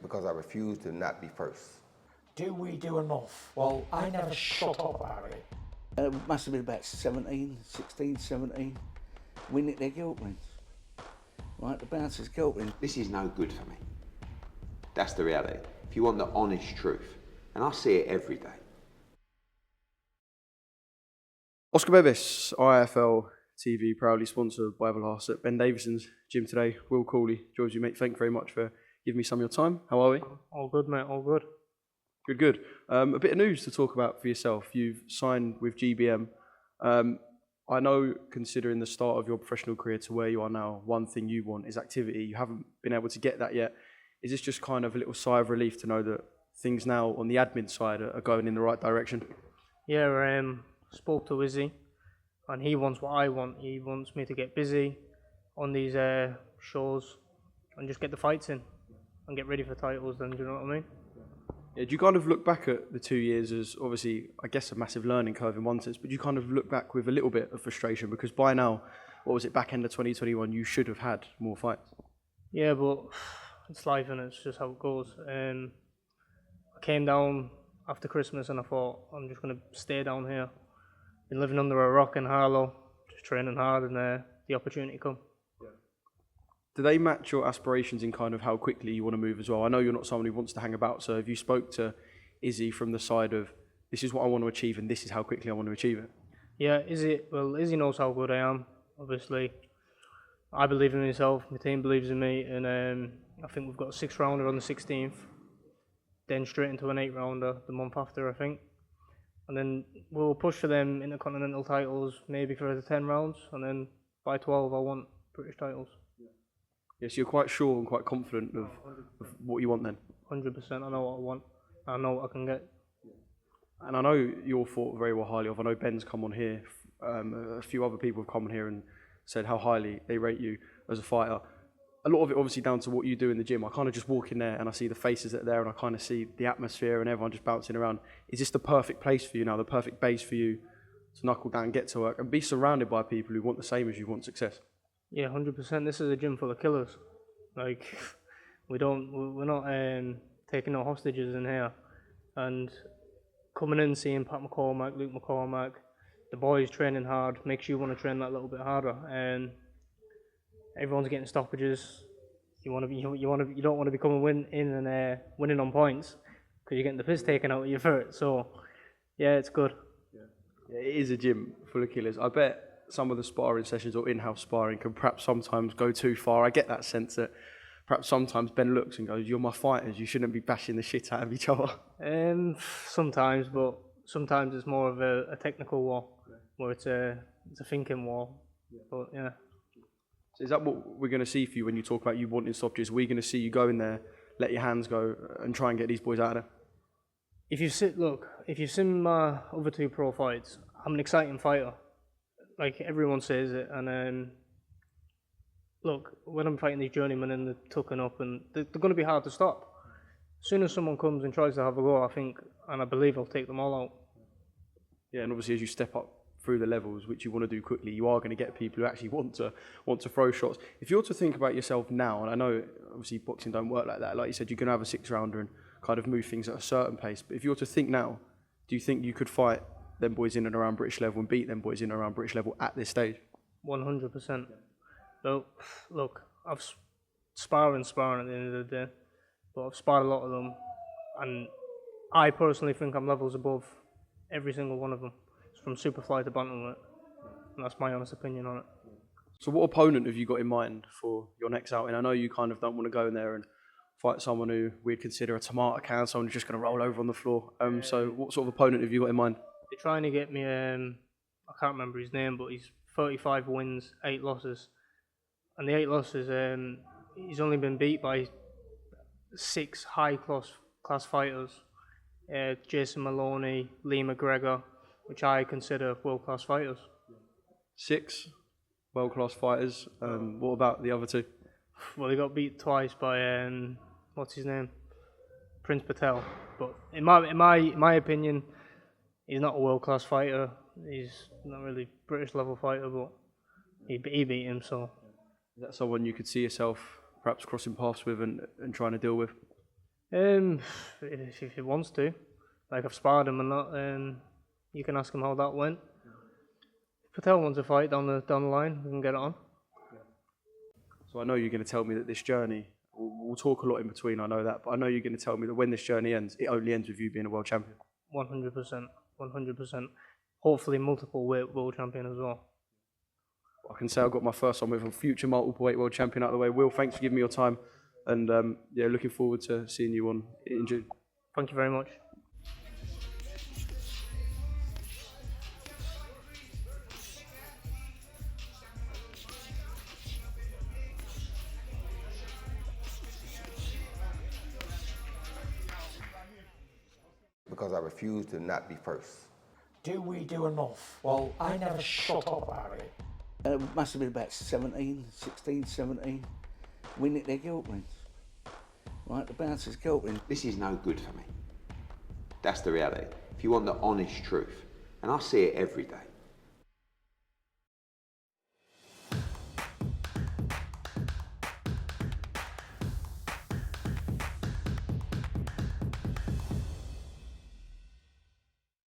because I refuse to not be first. Do we do enough? Well, I never shut up about it. It must have been about 16, 17. We nicked their guilt rings. Right, the bouncers' guilt rings. This is no good for me. That's the reality. If you want the honest truth, and I see it every day. Oscar Bevis, IFL TV, proudly sponsored by Everlast at Ben Davison's gym today. Will Cawley joins you, mate. Thank you very much for giving me some of your time. How are we? All good, mate. All good. Good, good. A bit of news to talk about for yourself. You've signed with GBM. I know, considering the start of your professional career to where you are now, one thing you want is activity. You haven't been able to get that yet. Is this just kind of a little sigh of relief to know that things now on the admin side are going in the right direction? Yeah, spoke to Izzy, and he wants what I want. He wants me to get busy on these shows and just get the fights in and get ready for titles. Then, do you know what I mean? Yeah, do you kind of look back at the 2 years as obviously, I guess, a massive learning curve in one sense, but you kind of look back with a little bit of frustration because by now, what was it, back end of 2021, you should have had more fights? Yeah, but it's life and it's just how it goes. I came down after Christmas and I thought, I'm just going to stay down here. Been living under a rock in Harlow, just training hard and the opportunity come. Do they match your aspirations in kind of how quickly you want to move as well? I know you're not someone who wants to hang about, so have you spoke to Izzy from the side of, this is what I want to achieve and this is how quickly I want to achieve it? Yeah, Izzy knows how good I am, obviously. I believe in myself, my team believes in me, and I think we've got a 6th rounder on the 16th, then straight into an 8th rounder the month after, I think. And then we'll push for them intercontinental titles, maybe for the 10 rounds, and then by 12 I want British titles. Yes, you're quite sure and quite confident of what you want then? 100%, I know what I want. I know what I can get. And I know you're thought very well highly of. I know Ben's come on here, a few other people have come on here and said how highly they rate you as a fighter. A lot of it obviously down to what you do in the gym. I kind of just walk in there and I see the faces that are there and I kind of see the atmosphere and everyone just bouncing around. Is this the perfect place for you now, the perfect base for you to knuckle down, get to work and be surrounded by people who want the same as you, want success? Yeah, 100%. This is a gym full of killers. Like, we're not taking no hostages in here. And coming in, seeing Pat McCormack, Luke McCormack, the boys training hard makes you want to train that little bit harder. And everyone's getting stoppages. You don't want to be coming in and winning on points because you're getting the piss taken out of you for it. So, yeah, it's good. Yeah, it is a gym full of killers. I bet some of the sparring sessions or in-house sparring can perhaps sometimes go too far. I get that sense that perhaps sometimes Ben looks and goes, "You're my fighters, you shouldn't be bashing the shit out of each other." Sometimes, but sometimes it's more of a technical war, where it's a thinking war. But yeah. So is that what we're going to see for you when you talk about you wanting stoppages? We're going to see you go in there, let your hands go, and try and get these boys out of there? If you've seen my other 2 pro fights, I'm an exciting fighter. Like everyone says it, and look, when I'm fighting these journeymen and they're tucking up, and they're going to be hard to stop. As soon as someone comes and tries to have a go, I think, and I believe I'll take them all out. Yeah, and obviously as you step up through the levels, which you want to do quickly, you are going to get people who actually want to throw shots. If you're to think about yourself now, and I know obviously boxing don't work like that, like you said, you're going to have a 6th rounder and kind of move things at a certain pace. But if you're to think now, do you think you could fight them boys in and around British level and beat them boys in and around British level at this stage? 100%. Look, I've sparring at the end of the day, but I've sparred a lot of them, and I personally think I'm levels above every single one of them, from superfly to bantamweight, and that's my honest opinion on it. So what opponent have you got in mind for your next outing? I know you kind of don't want to go in there and fight someone who we'd consider a tomato can, someone who's just going to roll over on the floor. So what sort of opponent have you got in mind? They're trying to get me, I can't remember his name, but he's 35 wins, 8 losses. And the 8 losses, he's only been beat by 6 high-class fighters. Jason Maloney, Lee McGregor, which I consider world-class fighters. 6 world-class fighters. What about the other 2? Well, they got beat twice by, what's his name? Prince Patel. But in my opinion, he's not a world-class fighter. He's not really a British-level fighter, but he beat him, so. Is that someone you could see yourself perhaps crossing paths with and trying to deal with? If he wants to. Like, I've sparred him and that, you can ask him how that went. If Patel wants a fight down the line, we can get it on. So I know you're going to tell me that this journey, we'll talk a lot in between, I know that, but I know you're going to tell me that when this journey ends, it only ends with you being a world champion. 100%. 100%. Hopefully multiple weight world champion as well. I can say I got my first one with a future multiple weight world champion out of the way. Will, thanks for giving me your time, and yeah, looking forward to seeing you in June. Thank you very much. Because I refuse to not be first. Do we do enough? Well, I never shut up about it. It must have been about 16, 17. We nicked their guilt rings. Right, the bouncer's guilt ring. This is no good for me. That's the reality. If you want the honest truth, and I see it every day,